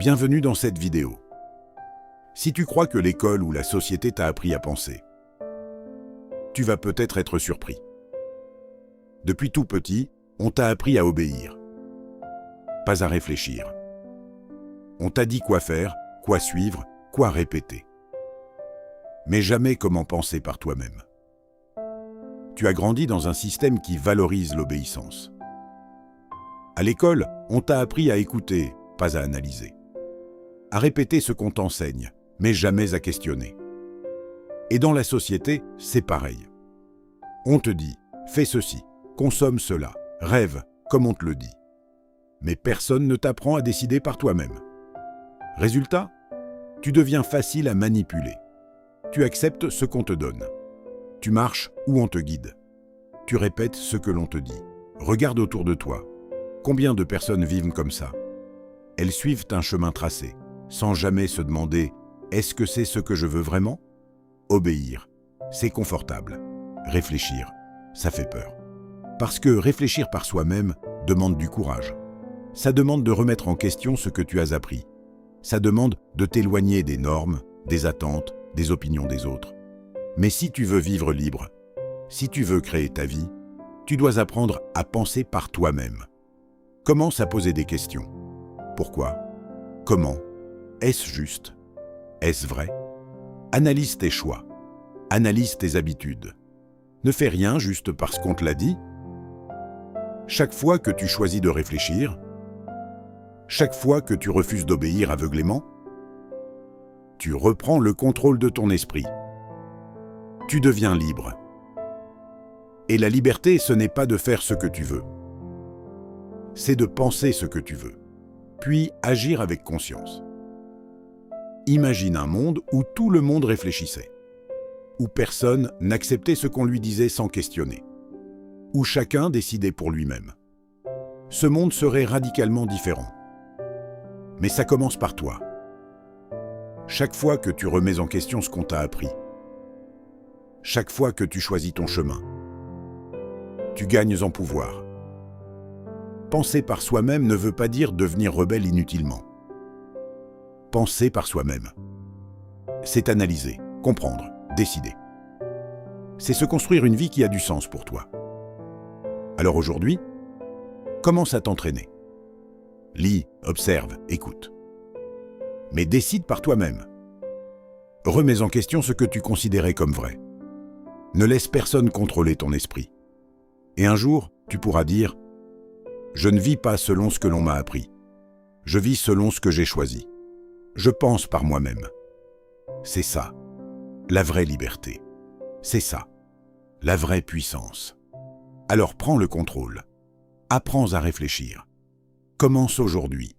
Bienvenue dans cette vidéo. Si tu crois que l'école ou la société t'a appris à penser, tu vas peut-être être surpris. Depuis tout petit, on t'a appris à obéir, pas à réfléchir. On t'a dit quoi faire, quoi suivre, quoi répéter. Mais jamais comment penser par toi-même. Tu as grandi dans un système qui valorise l'obéissance. À l'école, on t'a appris à écouter, pas à analyser. À répéter ce qu'on t'enseigne, mais jamais à questionner. Et dans la société, c'est pareil. On te dit, fais ceci, consomme cela, rêve, comme on te le dit. Mais personne ne t'apprend à décider par toi-même. Résultat, tu deviens facile à manipuler. Tu acceptes ce qu'on te donne. Tu marches où on te guide. Tu répètes ce que l'on te dit. Regarde autour de toi. Combien de personnes vivent comme ça? Elles suivent un chemin tracé, sans jamais se demander « Est-ce que c'est ce que je veux vraiment ?» Obéir, c'est confortable. Réfléchir, ça fait peur. Parce que réfléchir par soi-même demande du courage. Ça demande de remettre en question ce que tu as appris. Ça demande de t'éloigner des normes, des attentes, des opinions des autres. Mais si tu veux vivre libre, si tu veux créer ta vie, tu dois apprendre à penser par toi-même. Commence à poser des questions. Pourquoi? Comment? Est-ce juste? Est-ce vrai? Analyse tes choix. Analyse tes habitudes. Ne fais rien juste parce qu'on te l'a dit. Chaque fois que tu choisis de réfléchir, chaque fois que tu refuses d'obéir aveuglément, tu reprends le contrôle de ton esprit. Tu deviens libre. Et la liberté, ce n'est pas de faire ce que tu veux. C'est de penser ce que tu veux, puis agir avec conscience. Imagine un monde où tout le monde réfléchissait, où personne n'acceptait ce qu'on lui disait sans questionner, où chacun décidait pour lui-même. Ce monde serait radicalement différent. Mais ça commence par toi. Chaque fois que tu remets en question ce qu'on t'a appris, chaque fois que tu choisis ton chemin, tu gagnes en pouvoir. Penser par soi-même ne veut pas dire devenir rebelle inutilement. Penser par soi-même, c'est analyser, comprendre, décider. C'est se construire une vie qui a du sens pour toi. Alors aujourd'hui, commence à t'entraîner. Lis, observe, écoute. Mais décide par toi-même. Remets en question ce que tu considérais comme vrai. Ne laisse personne contrôler ton esprit. Et un jour, tu pourras dire « Je ne vis pas selon ce que l'on m'a appris. Je vis selon ce que j'ai choisi. Je pense par moi-même. » C'est ça, la vraie liberté. C'est ça, la vraie puissance. Alors prends le contrôle. Apprends à réfléchir. Commence aujourd'hui.